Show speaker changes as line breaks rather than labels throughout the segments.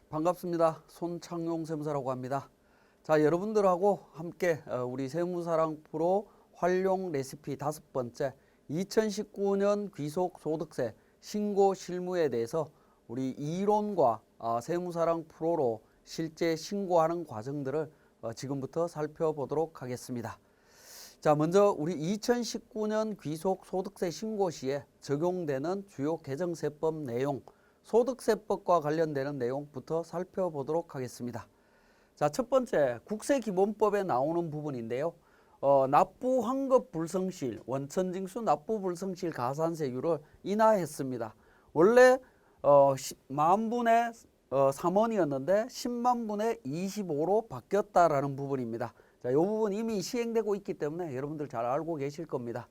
반갑습니다. 손창용 세무사라고 합니다. 자, 여러분들하고 함께 우리 세무사랑 프로 활용 레시피 5번째 2019년 귀속소득세 신고 실무에 대해서 우리 이론과 세무사랑 프로로 실제 신고하는 과정들을 지금부터 살펴보도록 하겠습니다. 자, 먼저 우리 2019년 귀속소득세 신고 시에 적용되는 주요 개정세법 내용, 소득세법과 관련되는 내용부터 살펴보도록 하겠습니다. 자, 첫 번째 국세기본법에 나오는 부분인데요. 납부 환급 불성실, 원천징수 납부 불성실 가산세율을 인하했습니다. 원래 10,000분의 3원이었는데 100,000분의 25로 바뀌었다라는 부분입니다. 자, 이 부분 이미 시행되고 있기 때문에 여러분들 잘 알고 계실 겁니다.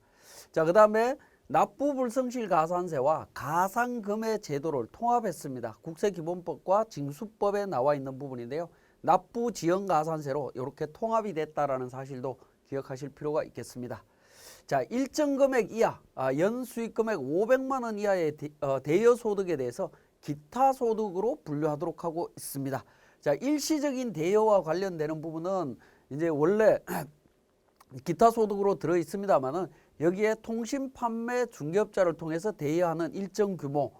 자, 그 다음에 납부 불성실 가산세와 가상금의 제도를 통합했습니다. 국세기본법과 징수법에 나와 있는 부분인데요. 납부 지연 가산세로 이렇게 통합이 됐다라는 사실도 기억하실 필요가 있겠습니다. 자, 일정 금액 이하, 연수익 금액 500만 원 이하의 대여 소득에 대해서 기타 소득으로 분류하도록 하고 있습니다. 자, 일시적인 대여와 관련되는 부분은 이제 원래 기타 소득으로 들어 있습니다만은 여기에 통신 판매 중개업자를 통해서 대여하는 일정 규모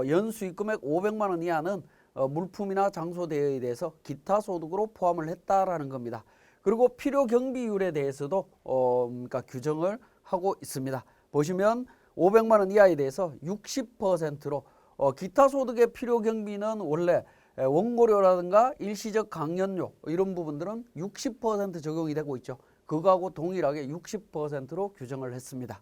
연수익 금액 500만 원 이하는 물품이나 장소 대여에 대해서 기타 소득으로 포함을 했다라는 겁니다. 그리고 필요 경비율에 대해서도 그러니까 규정을 하고 있습니다. 보시면 500만 원 이하에 대해서 60%로 기타 소득의 필요 경비는 원래 원고료라든가 일시적 강연료 이런 부분들은 60% 적용이 되고 있죠. 그거하고 동일하게 60%로 규정을 했습니다.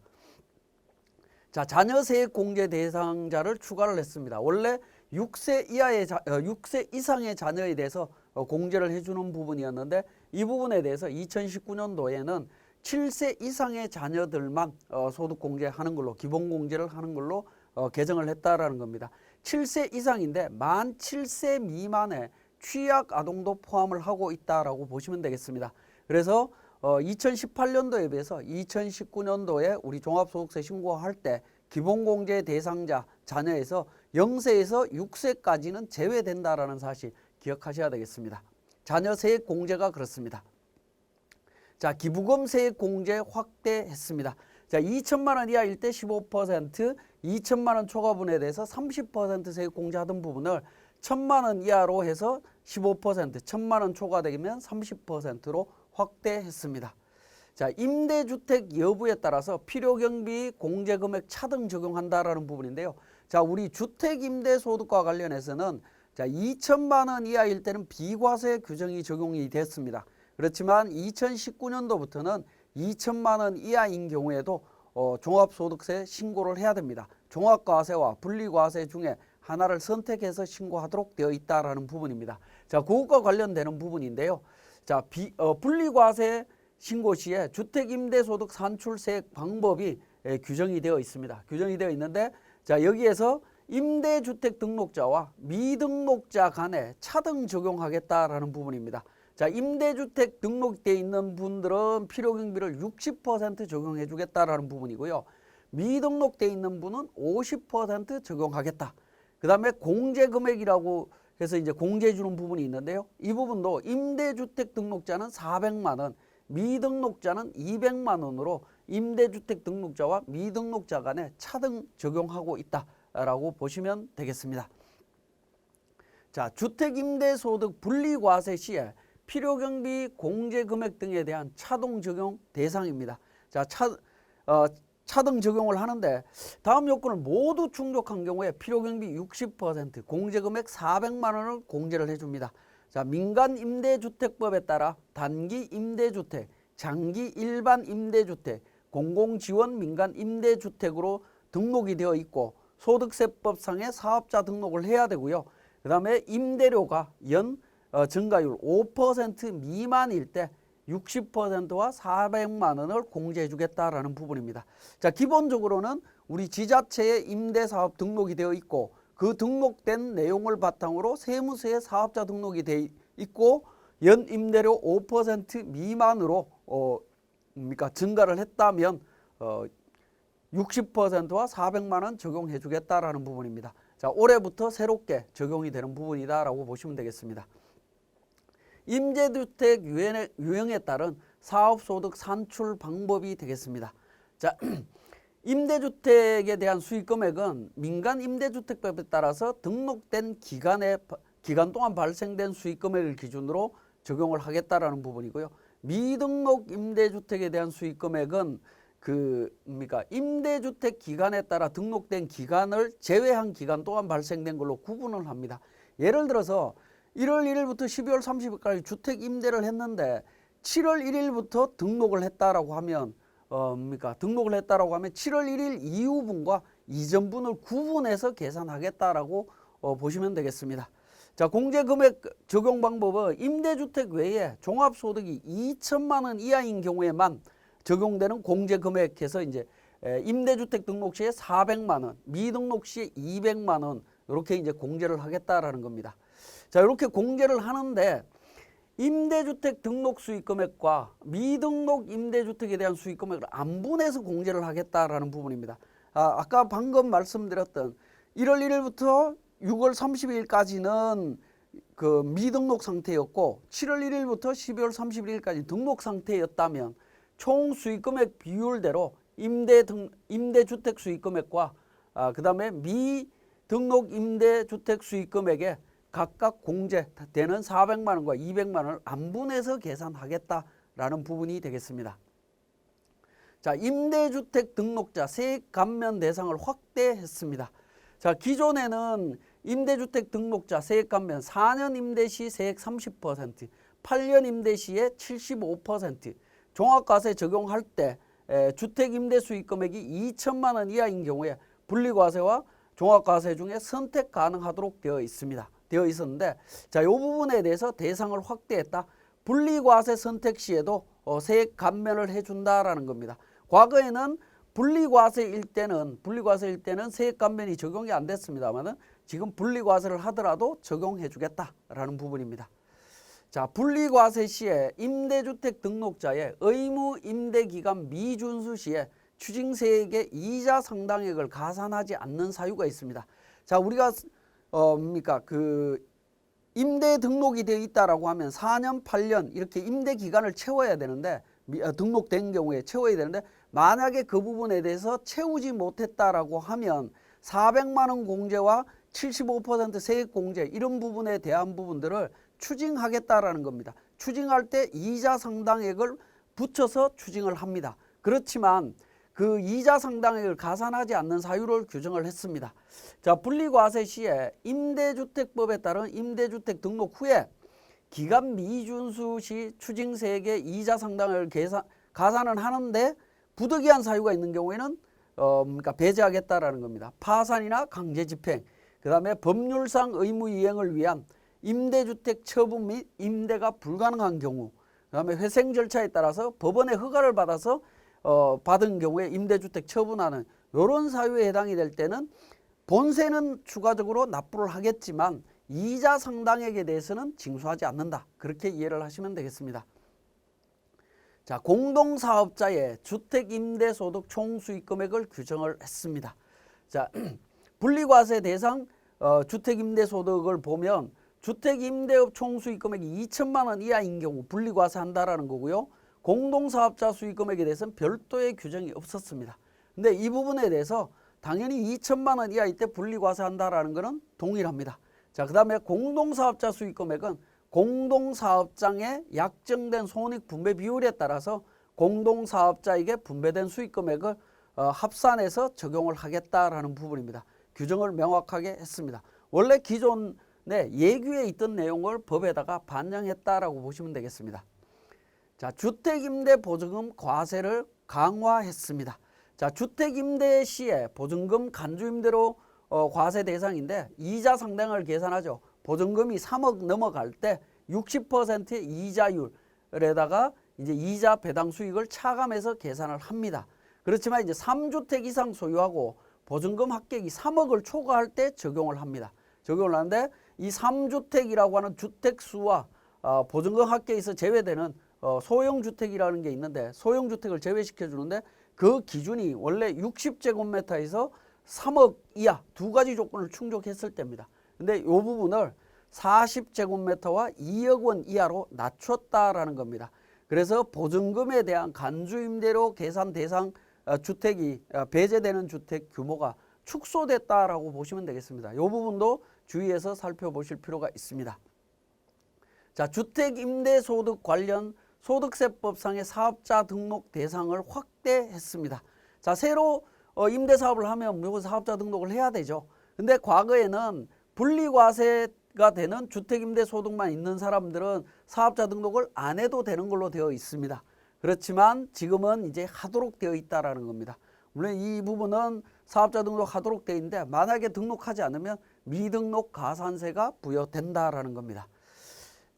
자, 자녀세액 공제 대상자를 추가를 했습니다. 원래 6세 이상의 자녀에 대해서 공제를 해주는 부분이었는데 이 부분에 대해서 2019년도에는 7세 이상의 자녀들만 소득 공제하는 걸로 기본 공제를 하는 걸로 개정을 했다라는 겁니다. 7세 이상인데 만 7세 미만의 취약 아동도 포함을 하고 있다라고 보시면 되겠습니다. 그래서 2018년도에 비해서 2019년도에 우리 종합소득세 신고할 때 기본공제 대상자 자녀에서 0세에서 6세까지는 제외된다라는 사실 기억하셔야 되겠습니다. 자녀 세액 공제가 그렇습니다. 자, 기부금 세액 공제 확대했습니다. 자, 2천만 원 이하일 때 15%, 2천만 원 초과분에 대해서 30% 세액 공제하던 부분을 1,000만 원 이하로 해서 15%, 1,000만 원 초과되면 30%로 확대했습니다. 자, 임대주택 여부에 따라서 필요경비 공제금액 차등 적용한다라는 부분인데요. 자, 우리 주택임대소득과 관련해서는 자, 2천만 원 이하일 때는 비과세 규정이 적용이 됐습니다. 그렇지만 2019년도부터는 2천만 원 이하인 경우에도 종합소득세 신고를 해야 됩니다. 종합과세와 분리과세 중에 하나를 선택해서 신고하도록 되어 있다라는 부분입니다. 자, 그것과 관련되는 부분인데요. 자, 분리과세 신고 시에 주택임대소득 산출세액 방법이 규정이 되어 있습니다. 규정이 되어 있는데 자, 여기에서 임대주택 등록자와 미등록자 간에 차등 적용하겠다라는 부분입니다. 자, 임대주택 등록되어 있는 분들은 필요경비를 60% 적용해 주겠다라는 부분이고요. 미등록되어 있는 분은 50% 적용하겠다. 그 다음에 공제금액이라고 해서 이제 공제해 주는 부분이 있는데요. 이 부분도 임대주택 등록자는 400만 원, 미등록자는 200만 원으로 임대주택 등록자와 미등록자 간에 차등 적용하고 있다라고 보시면 되겠습니다. 자, 주택임대소득 분리과세 시에 필요경비 공제금액 등에 대한 차등 적용 대상입니다. 자, 차등 적용을 하는데 다음 요건을 모두 충족한 경우에 필요경비 60%, 공제금액 400만 원을 공제를 해줍니다. 자, 민간임대주택법에 따라 단기 임대주택, 장기 일반 임대주택, 공공지원 민간임대주택으로 등록이 되어 있고 소득세법상의 사업자 등록을 해야 되고요. 그 다음에 임대료가 연 증가율 5% 미만일 때 60%와 400만 원을 공제해 주겠다라는 부분입니다. 자, 기본적으로는 우리 지자체에 임대사업 등록이 되어 있고 그 등록된 내용을 바탕으로 세무서에 사업자 등록이 되어 있고 연 임대료 5% 미만으로 증가를 했다면 60%와 400만 원 적용해 주겠다라는 부분입니다. 자, 올해부터 새롭게 적용이 되는 부분이다라고 보시면 되겠습니다. 임대주택 유형에 따른 사업소득 산출 방법이 되겠습니다. 자, 임대주택에 대한 수익금액은 민간임대주택법에 따라서 등록된 기간 동안 발생된 수익금액을 기준으로 적용을 하겠다라는 부분이고요. 미등록 임대주택에 대한 수익금액은 임대주택 기간에 따라 등록된 기간을 제외한 기간 동안 발생된 걸로 구분을 합니다. 예를 들어서 1월 1일부터 12월 30일까지 주택 임대를 했는데 7월 1일부터 등록을 했다라고 하면 등록을 했다라고 하면 7월 1일 이후분과 이전분을 구분해서 계산하겠다라고 보시면 되겠습니다. 자, 공제금액 적용 방법은 임대주택 외에 종합소득이 2천만 원 이하인 경우에만 적용되는 공제금액에서 이제 임대주택 등록 시에 400만 원, 미등록 시에 200만 원 이렇게 이제 공제를 하겠다라는 겁니다. 자, 이렇게 공제를 하는데 임대주택 등록 수익금액과 미등록 임대주택에 대한 수익금액을 안 분해서 공제를 하겠다라는 부분입니다. 아까 방금 말씀드렸던 1월 1일부터 6월 30일까지는 그 미등록 상태였고 7월 1일부터 12월 31일까지 등록 상태였다면 총 수익금액 비율대로 임대주택 수익금액과 그 다음에 미등록 임대주택 수익금액에 각각 공제되는 400만 원과 200만 원을 안 분해서 계산하겠다라는 부분이 되겠습니다. 자, 임대주택 등록자 세액 감면 대상을 확대했습니다. 자, 기존에는 임대주택 등록자 세액 감면 4년 임대 시 세액 30%, 8년 임대 시에 75%, 종합과세 적용할 때 주택 임대 수익 금액이 2천만 원 이하인 경우에 분리과세와 종합과세 중에 선택 가능하도록 되어 있었는데 자, 이 부분에 대해서 대상을 확대했다. 분리과세 선택 시에도 세액 감면을 해준다라는 겁니다. 과거에는 분리과세일 때는 세액 감면이 적용이 안 됐습니다만은 지금 분리과세를 하더라도 적용해 주겠다라는 부분입니다. 자, 분리과세 시에 임대주택 등록자의 의무 임대기간 미준수 시에 추징세액의 이자 상당액을 가산하지 않는 사유가 있습니다. 자, 우리가 임대 등록이 되어 있다라고 하면 4년, 8년 이렇게 임대 기간을 채워야 되는데 등록된 경우에 채워야 되는데 만약에 그 부분에 대해서 채우지 못했다라고 하면 400만 원 공제와 75% 세액 공제 이런 부분에 대한 부분들을 추징하겠다라는 겁니다. 추징할 때 이자 상당액을 붙여서 추징을 합니다. 그렇지만 그 이자 상당액을 가산하지 않는 사유를 규정을 했습니다. 자, 분리과세 시에 임대주택법에 따른 임대주택 등록 후에 기간 미준수 시 추징세액의 이자 상당액을 가산을 하는데 부득이한 사유가 있는 경우에는 배제하겠다라는 겁니다. 파산이나 강제집행, 그 다음에 법률상 의무 이행을 위한 임대주택 처분 및 임대가 불가능한 경우, 그 다음에 회생 절차에 따라서 법원의 허가를 받아서 받은 경우에 임대주택 처분하는 이런 사유에 해당이 될 때는 본세는 추가적으로 납부를 하겠지만 이자 상당액에 대해서는 징수하지 않는다. 그렇게 이해를 하시면 되겠습니다. 자, 공동사업자의 주택임대소득 총수익금액을 규정을 했습니다. 자, 분리과세 대상 주택임대소득을 보면 주택임대업 총수익금액이 2천만 원 이하인 경우 분리과세 한다라는 거고요. 공동사업자 수익금액에 대해서는 별도의 규정이 없었습니다. 근데 이 부분에 대해서 당연히 2천만 원 이하일 때 분리과세 한다라는 것은 동일합니다. 자, 그 다음에 공동사업자 수익금액은 공동사업장의 약정된 손익 분배 비율에 따라서 공동사업자에게 분배된 수익금액을 합산해서 적용을 하겠다라는 부분입니다. 규정을 명확하게 했습니다. 원래 기존에 예규에 있던 내용을 법에다가 반영했다라고 보시면 되겠습니다. 자, 주택임대보증금 과세를 강화했습니다. 자, 주택임대 시에 보증금 간주임대로 과세 대상인데 이자 상당을 계산하죠. 보증금이 3억 넘어갈 때 60%의 이자율에다가 이제 이자 배당 수익을 차감해서 계산을 합니다. 그렇지만 이제 3주택 이상 소유하고 보증금 합격이 3억을 초과할 때 적용을 합니다. 적용을 하는데 이 3주택이라고 하는 주택수와 보증금 합격에서 제외되는 소형주택이라는 게 있는데 소형주택을 제외시켜 주는데 그 기준이 원래 60제곱미터에서 3억 이하 두 가지 조건을 충족했을 때입니다. 근데 이 부분을 40제곱미터와 2억 원 이하로 낮췄다라는 겁니다. 그래서 보증금에 대한 간주임대료 계산 대상 주택이 배제되는 주택 규모가 축소됐다라고 보시면 되겠습니다. 이 부분도 주의해서 살펴보실 필요가 있습니다. 자, 주택임대소득 관련 소득세법상의 사업자 등록 대상을 확대했습니다. 자, 새로 임대사업을 하면 무조건 사업자 등록을 해야 되죠. 근데 과거에는 분리과세가 되는 주택임대소득만 있는 사람들은 사업자 등록을 안 해도 되는 걸로 되어 있습니다. 그렇지만 지금은 이제 하도록 되어 있다라는 겁니다. 물론 이 부분은 사업자 등록하도록 되어 있는데 만약에 등록하지 않으면 미등록 가산세가 부여된다라는 겁니다.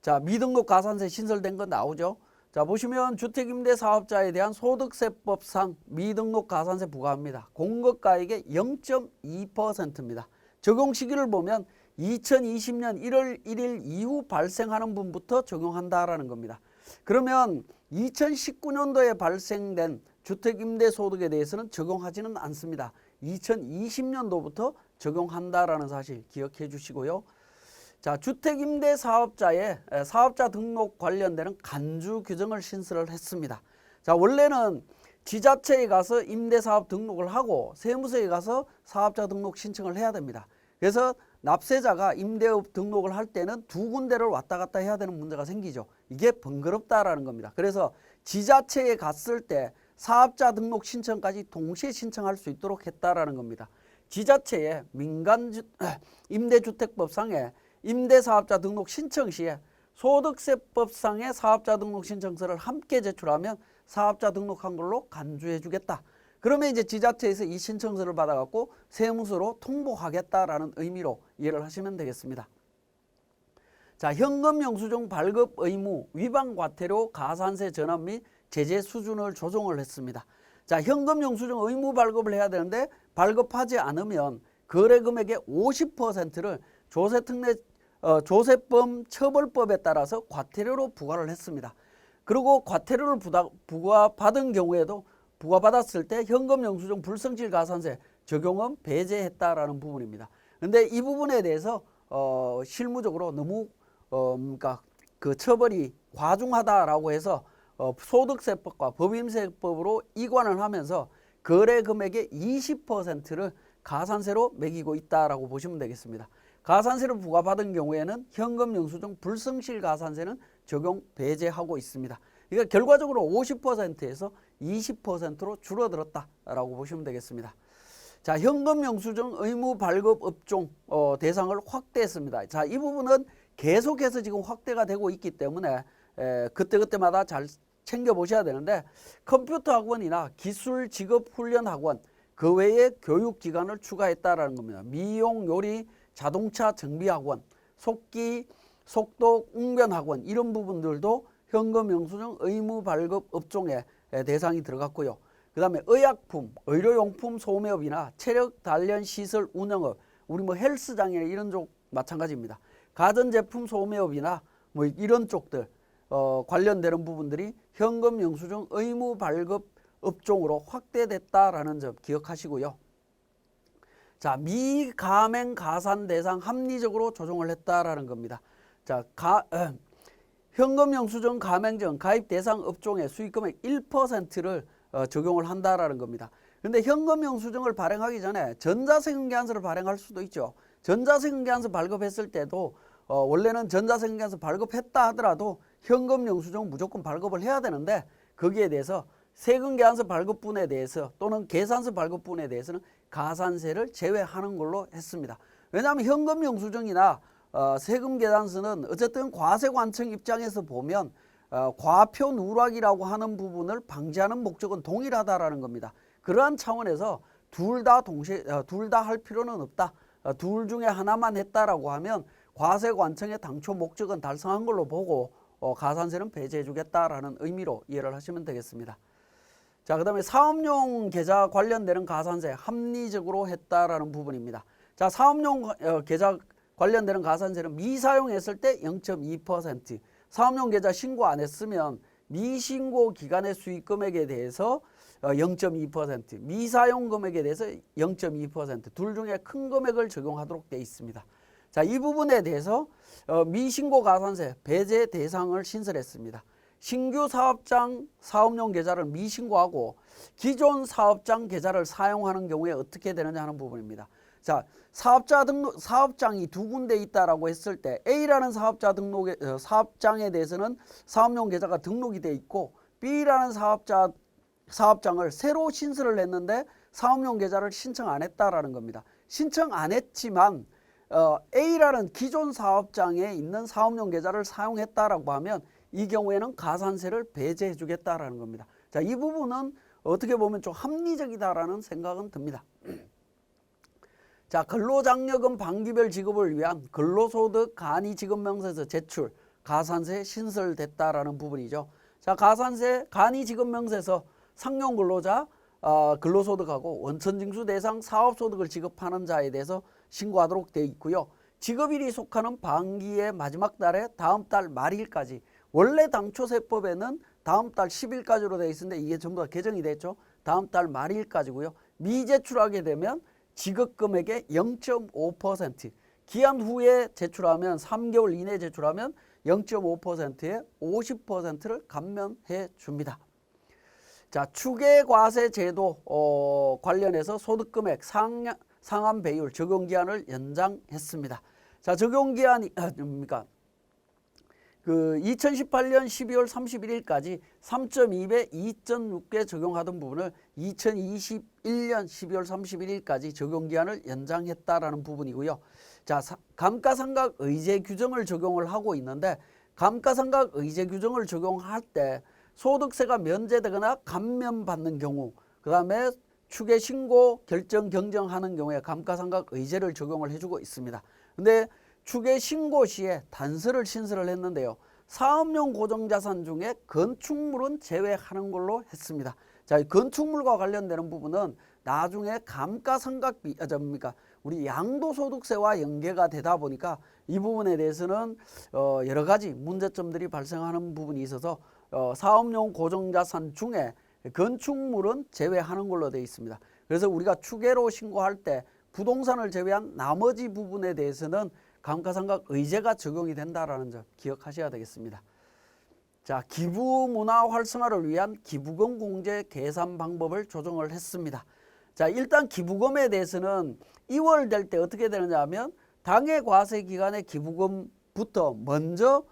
자, 미등록 가산세 신설된 거 나오죠. 자, 보시면 주택임대사업자에 대한 소득세법상 미등록 가산세 부과합니다. 공급가액의 0.2%입니다. 적용 시기를 보면 2020년 1월 1일 이후 발생하는 분부터 적용한다라는 겁니다. 그러면 2019년도에 발생된 주택임대소득에 대해서는 적용하지는 않습니다. 2020년도부터 적용한다라는 사실 기억해 주시고요. 자, 주택임대사업자의 사업자 등록 관련되는 간주 규정을 신설을 했습니다. 자, 원래는 지자체에 가서 임대사업 등록을 하고 세무서에 가서 사업자 등록 신청을 해야 됩니다. 그래서 납세자가 임대업 등록을 할 때는 두 군데를 왔다 갔다 해야 되는 문제가 생기죠. 이게 번거롭다라는 겁니다. 그래서 지자체에 갔을 때 사업자 등록 신청까지 동시에 신청할 수 있도록 했다라는 겁니다. 지자체의 임대주택법상에 임대사업자 등록 신청 시에 소득세법상의 사업자 등록 신청서를 함께 제출하면 사업자 등록한 걸로 간주해 주겠다. 그러면 이제 지자체에서 이 신청서를 받아갖고 세무서로 통보하겠다라는 의미로 이해를 하시면 되겠습니다. 자, 현금 영수증 발급 의무 위반 과태료 가산세 전환 및 제재 수준을 조정을 했습니다. 자, 현금 영수증 의무 발급을 해야 되는데 발급하지 않으면 거래 금액의 50%를 조세범 처벌법에 따라서 과태료로 부과를 했습니다. 그리고 과태료를 부과받은 경우에도 부과받았을 때 현금 영수증 불성실 가산세 적용은 배제했다라는 부분입니다. 그런데 이 부분에 대해서 실무적으로 너무 그러니까 그 처벌이 과중하다라고 해서 소득세법과 법인세법으로 이관을 하면서 거래 금액의 20%를 가산세로 매기고 있다라고 보시면 되겠습니다. 가산세를 부과받은 경우에는 현금 영수증 불성실 가산세는 적용 배제하고 있습니다. 그러니까 결과적으로 50%에서 20%로 줄어들었다라고 보시면 되겠습니다. 자, 현금 영수증 의무 발급 업종 대상을 확대했습니다. 자, 이 부분은 계속해서 지금 확대가 되고 있기 때문에 그때그때마다 잘 챙겨보셔야 되는데 컴퓨터 학원이나 기술 직업 훈련 학원 그 외에 교육기관을 추가했다라는 겁니다. 미용, 요리, 자동차 정비학원, 속기, 속독, 웅변학원 이런 부분들도 현금 영수증 의무 발급 업종에 대상이 들어갔고요. 그 다음에 의약품, 의료용품 소매업이나 체력 단련 시설 운영업, 우리 뭐 헬스장이나 이런 쪽 마찬가지입니다. 가전제품 소매업이나 뭐 이런 쪽들 관련되는 부분들이 현금 영수증 의무 발급 업종으로 확대됐다라는 점 기억하시고요. 자, 미가맹 가산 대상 합리적으로 조정을 했다라는 겁니다. 자, 현금 영수증 가맹점 가입 대상 업종의 수익금액 1%를 적용을 한다라는 겁니다. 그런데 현금 영수증을 발행하기 전에 전자세금계산서를 발행할 수도 있죠. 전자세금계산서 발급했을 때도 원래는 전자세금계산서 발급했다 하더라도 현금 영수증 무조건 발급을 해야 되는데 거기에 대해서 세금계산서 발급분에 대해서 또는 계산서 발급분에 대해서는 가산세를 제외하는 걸로 했습니다. 왜냐하면 현금 영수증이나 세금계산서는 어쨌든 과세관청 입장에서 보면 과표 누락이라고 하는 부분을 방지하는 목적은 동일하다라는 겁니다. 그러한 차원에서 둘 다 할 필요는 없다. 둘 중에 하나만 했다라고 하면 과세관청의 당초 목적은 달성한 걸로 보고 가산세는 배제해 주겠다라는 의미로 이해를 하시면 되겠습니다. 자, 그 다음에 사업용 계좌 관련되는 가산세 합리적으로 했다라는 부분입니다. 자, 사업용 계좌 관련되는 가산세는 미사용했을 때 0.2%, 사업용 계좌 신고 안 했으면 미신고 기간의 수익금액에 대해서 0.2%, 미사용 금액에 대해서 0.2%, 둘 중에 큰 금액을 적용하도록 되어 있습니다. 자, 이 부분에 대해서 미신고 가산세 배제 대상을 신설했습니다. 신규 사업장 사업용 계좌를 미신고하고 기존 사업장 계좌를 사용하는 경우에 어떻게 되느냐 하는 부분입니다. 자, 사업장이 두 군데 있다라고 했을 때 A라는 사업장에 대해서는 사업용 계좌가 등록이 돼 있고 B라는 사업장을 새로 신설을 했는데 사업용 계좌를 신청 안 했다라는 겁니다. 신청 안 했지만 A라는 기존 사업장에 있는 사업용 계좌를 사용했다라고 하면 이 경우에는 가산세를 배제해 주겠다라는 겁니다. 자, 이 부분은 어떻게 보면 좀 합리적이다라는 생각은 듭니다. 자, 근로장려금 반기별 지급을 위한 근로소득 간이지급명세서 제출, 가산세 신설됐다라는 부분이죠. 자, 가산세 간이지급명세서 상용 근로자 근로소득하고 원천징수 대상 사업소득을 지급하는 자에 대해서 신고하도록 되어 있고요. 지급일이 속하는 반기의 마지막 달에 다음 달 말일까지, 원래 당초 세법에는 다음 달 10일까지로 되어 있었는데 이게 전부 다 개정이 됐죠. 다음 달 말일까지고요. 미제출하게 되면 지급금액의 0.5%, 기한 후에 제출하면 3개월 이내에 제출하면 0.5%에 50%를 감면해 줍니다. 자, 추계과세 제도 관련해서 소득금액 상한 배율 적용기한을 연장했습니다. 자, 적용기한이 뭡니까? 2018년 12월 31일까지 3.2배 2.6개 적용하던 부분을 2021년 12월 31일까지 적용기한을 연장했다라는 부분이고요. 자, 감가상각 의제 규정을 적용을 하고 있는데 감가상각 의제 규정을 적용할 때 소득세가 면제되거나 감면받는 경우, 그 다음에 추계 신고 결정 경정하는 경우에 감가상각 의제를 적용을 해주고 있습니다. 근데 추계 신고 시에 단서를 신설을 했는데요. 사업용 고정자산 중에 건축물은 제외하는 걸로 했습니다. 자, 건축물과 관련되는 부분은 나중에 감가상각비, 우리 양도소득세와 연계가 되다 보니까 이 부분에 대해서는 여러 가지 문제점들이 발생하는 부분이 있어서 사업용 고정자산 중에 건축물은 제외하는 걸로 되어 있습니다. 그래서 우리가 추계로 신고할 때 부동산을 제외한 나머지 부분에 대해서는 감가상각 의제가 적용이 된다라는 점 기억하셔야 되겠습니다. 자, 기부 문화 활성화를 위한 기부금 공제 계산 방법을 조정을 했습니다. 자, 일단 기부금에 대해서는 2월 될 때 어떻게 되느냐 하면 당해 과세 기간의 기부금부터 먼저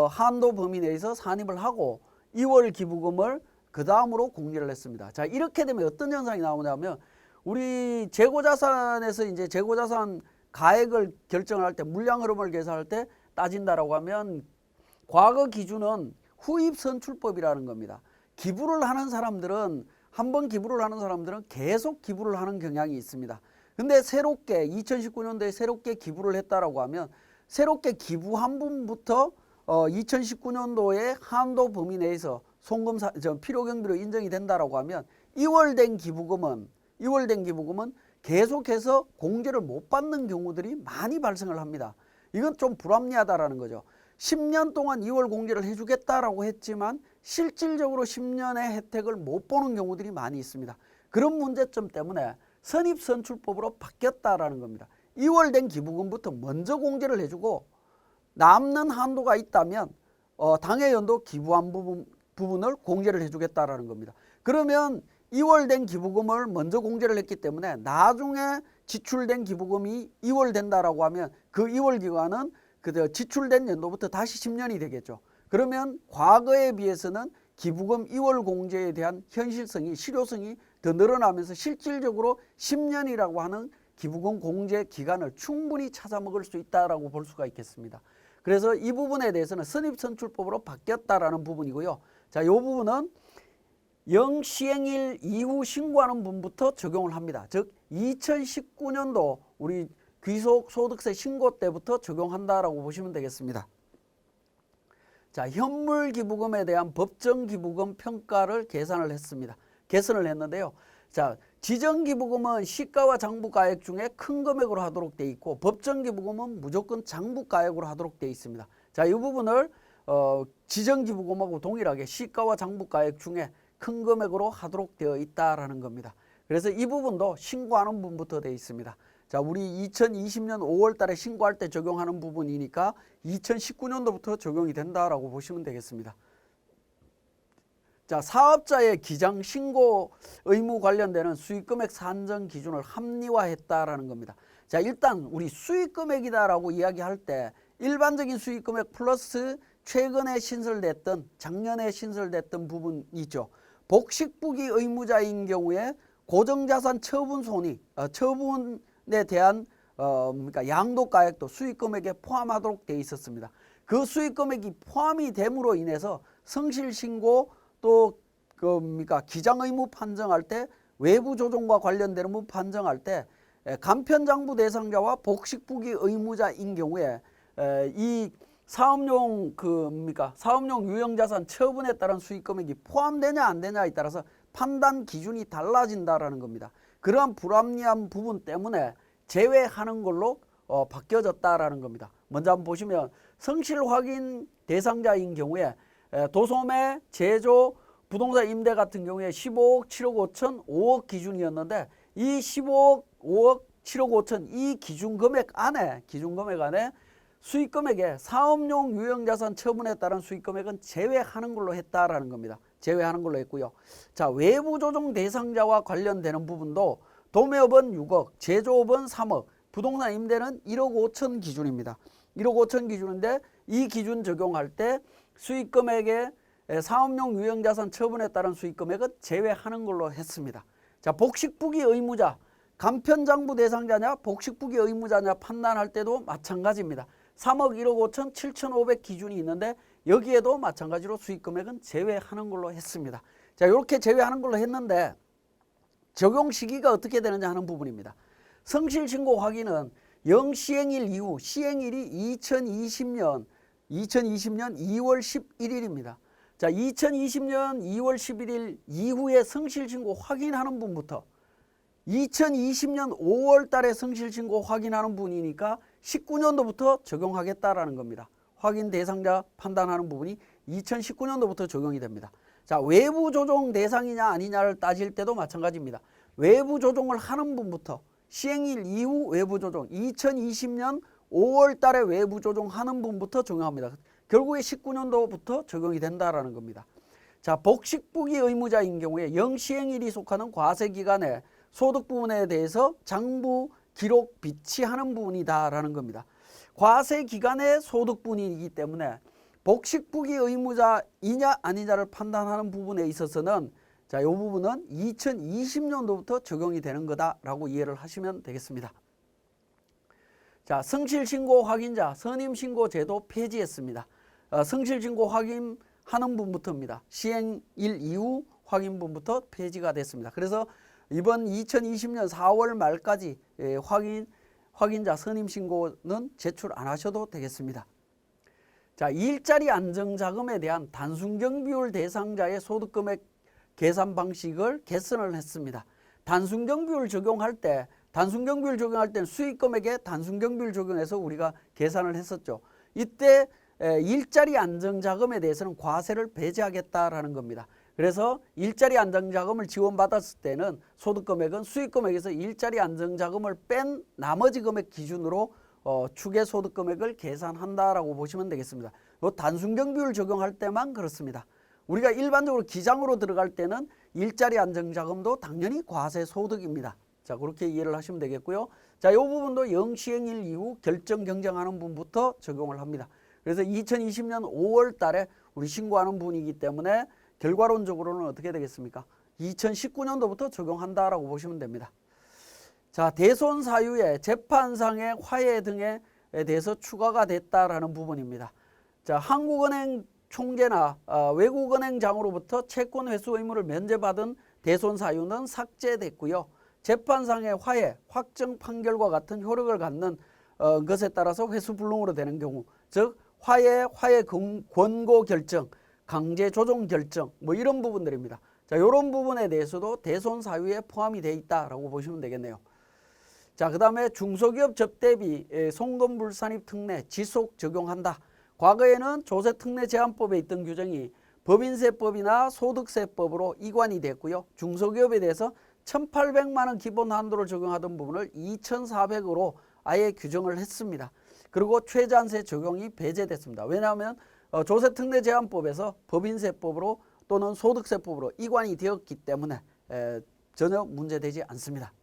한도 범위 내에서 산입을 하고 2월 기부금을 그 다음으로 공개를 했습니다. 자, 이렇게 되면 어떤 현상이 나오냐면 우리 재고자산에서 이제 재고자산 가액을 결정할 때 물량 흐름을 계산할 때 따진다라고 하면 과거 기준은 후입 선출법이라는 겁니다. 기부를 하는 사람들은 한 번 기부를 하는 사람들은 계속 기부를 하는 경향이 있습니다. 근데 새롭게 2019년도에 새롭게 기부를 했다라고 하면 새롭게 기부한 분부터 2019년도에 한도 범위 내에서 송금 필요경비로 인정이 된다라고 하면 2월 된 기부금은 계속해서 공제를 못 받는 경우들이 많이 발생을 합니다. 이건 좀 불합리하다라는 거죠. 10년 동안 2월 공제를 해주겠다라고 했지만 실질적으로 10년의 혜택을 못 보는 경우들이 많이 있습니다. 그런 문제점 때문에 선입선출법으로 바뀌었다라는 겁니다. 2월 된 기부금부터 먼저 공제를 해주고 남는 한도가 있다면 당해 연도 기부한 부분을 공제를 해주겠다라는 겁니다. 그러면 2월 된 기부금을 먼저 공제를 했기 때문에 나중에 지출된 기부금이 2월 된다라고 하면 그 2월 기간은 그 지출된 연도부터 다시 10년이 되겠죠. 그러면 과거에 비해서는 기부금 2월 공제에 대한 현실성이, 실효성이 더 늘어나면서 실질적으로 10년이라고 하는 기부금 공제 기간을 충분히 찾아먹을 수 있다라고 볼 수가 있겠습니다. 그래서 이 부분에 대해서는 선입선출법으로 바뀌었다라는 부분이고요. 자, 이 부분은 영시행일 이후 신고하는 분부터 적용을 합니다. 즉 2019년도 우리 귀속소득세 신고 때부터 적용한다라고 보시면 되겠습니다. 자, 현물기부금에 대한 법정기부금 평가를 계산을 했습니다. 개선을 했는데요. 자, 지정기부금은 시가와 장부가액 중에 큰 금액으로 하도록 되어 있고 법정기부금은 무조건 장부가액으로 하도록 되어 있습니다. 자, 이 부분을 지정기부금하고 동일하게 시가와 장부가액 중에 큰 금액으로 하도록 되어 있다라는 겁니다. 그래서 이 부분도 신고하는 부분부터 되어 있습니다. 자, 우리 2020년 5월 달에 신고할 때 적용하는 부분이니까 2019년도부터 적용이 된다라고 보시면 되겠습니다. 자, 사업자의 기장 신고 의무 관련되는 수익금액 산정 기준을 합리화했다라는 겁니다. 자, 일단 우리 수익금액이다라고 이야기할 때 일반적인 수익금액 플러스 최근에 신설됐던 작년에 신설됐던 부분이 있죠. 복식부기 의무자인 경우에 고정자산 처분 손익, 처분에 대한 그러니까 양도가액도 수익금액에 포함하도록 되어 있었습니다. 그 수익금액이 포함이 됨으로 인해서 성실신고 또 그러니까 기장의무 판정할 때 외부 조정과 관련되는 부분 판정할 때 간편장부 대상자와 복식부기 의무자인 경우에 이 사업용 사업용 유형자산 처분에 따른 수익금액이 포함되냐 안 되냐에 따라서 판단 기준이 달라진다라는 겁니다. 그러한 불합리한 부분 때문에 제외하는 걸로 바뀌어졌다라는 겁니다. 먼저 한번 보시면 성실 확인 대상자인 경우에 도소매, 제조, 부동산 임대 같은 경우에 15억, 7억 5천, 5억 기준이었는데 이 15억, 5억, 7억 5천 이 기준금액 안에 수익금액에 사업용 유형자산 처분에 따른 수익금액은 제외하는 걸로 했다라는 겁니다. 제외하는 걸로 했고요. 자, 외부 조정 대상자와 관련되는 부분도 도매업은 6억, 제조업은 3억, 부동산 임대는 1억 5천 기준입니다. 1억 5천 기준인데 이 기준 적용할 때 수익금액에 사업용 유형자산 처분에 따른 수익금액은 제외하는 걸로 했습니다. 자, 복식부기 의무자, 간편장부 대상자냐 복식부기 의무자냐 판단할 때도 마찬가지입니다. 3억 1억 5천 7,500 기준이 있는데 여기에도 마찬가지로 수익금액은 제외하는 걸로 했습니다. 자, 이렇게 제외하는 걸로 했는데 적용 시기가 어떻게 되느냐 하는 부분입니다. 성실신고 확인은 영시행일 이후 시행일이 2020년 2월 11일입니다. 자, 2020년 2월 11일 이후에 성실신고 확인하는 분부터 2020년 5월 달에 성실신고 확인하는 분이니까 19년도부터 적용하겠다라는 겁니다. 확인 대상자 판단하는 부분이 2019년도부터 적용이 됩니다. 자, 외부 조정 대상이냐 아니냐를 따질 때도 마찬가지입니다. 외부 조정을 하는 분부터 시행일 이후 외부 조정 2020년 5월 달에 외부 조정하는 분부터 적용합니다. 결국에 19년도부터 적용이 된다라는 겁니다. 자, 복식부기 의무자인 경우에 영시행일이 속하는 과세기간에 소득 부분에 대해서 장부 기록 비치하는 부분이다라는 겁니다. 과세기간의 소득 부분이기 때문에 복식부기 의무자이냐 아니냐를 판단하는 부분에 있어서는 자, 이 부분은 2020년도부터 적용이 되는 거다라고 이해를 하시면 되겠습니다. 자, 성실신고 확인자 선임신고 제도 폐지했습니다. 성실신고 확인하는 분부터입니다. 시행일 이후 확인분부터 폐지가 됐습니다. 그래서 이번 2020년 4월 말까지 확인자 선임신고는 제출 안 하셔도 되겠습니다. 자, 일자리 안정자금에 대한 단순경비율 대상자의 소득금액 계산 방식을 개선을 했습니다. 단순경비율 적용할 때는 수익금액에 단순경비율 적용해서 우리가 계산을 했었죠. 이때 일자리 안정자금에 대해서는 과세를 배제하겠다라는 겁니다. 그래서 일자리 안정자금을 지원받았을 때는 소득금액은 수익금액에서 일자리 안정자금을 뺀 나머지 금액 기준으로 추계소득금액을 계산한다라고 보시면 되겠습니다. 단순경비율 적용할 때만 그렇습니다. 우리가 일반적으로 기장으로 들어갈 때는 일자리 안정자금도 당연히 과세소득입니다. 자, 그렇게 이해를 하시면 되겠고요. 자, 이 부분도 영시행일 이후 결정 경정하는 분부터 적용을 합니다. 그래서 2020년 5월 달에 우리 신고하는 분이기 때문에 결과론적으로는 어떻게 되겠습니까? 2019년도부터 적용한다라고 보시면 됩니다. 자, 대손 사유의 재판상의 화해 등에 대해서 추가가 됐다라는 부분입니다. 자, 한국은행 총재나 외국은행장으로부터 채권 회수 의무를 면제받은 대손 사유는 삭제됐고요. 재판상의 화해, 확정 판결과 같은 효력을 갖는 것에 따라서 회수 불능으로 되는 경우, 즉 화해 권고 결정, 강제 조정 결정 뭐 이런 부분들입니다. 자, 이런 부분에 대해서도 대손 사유에 포함이 되어 있다라고 보시면 되겠네요. 자, 그다음에 중소기업 접대비 송금불산입 특례 지속 적용한다. 과거에는 조세특례 제한법에 있던 규정이 법인세법이나 소득세법으로 이관이 됐고요. 중소기업에 대해서 1,800만 원 기본 한도를 적용하던 부분을 2,400으로 아예 규정을 했습니다. 그리고 최저한세 적용이 배제됐습니다. 왜냐하면 조세특례제한법에서 법인세법으로 또는 소득세법으로 이관이 되었기 때문에 전혀 문제되지 않습니다.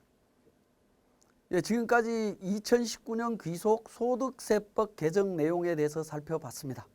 예, 지금까지 2019년 귀속 소득세법 개정 내용에 대해서 살펴봤습니다.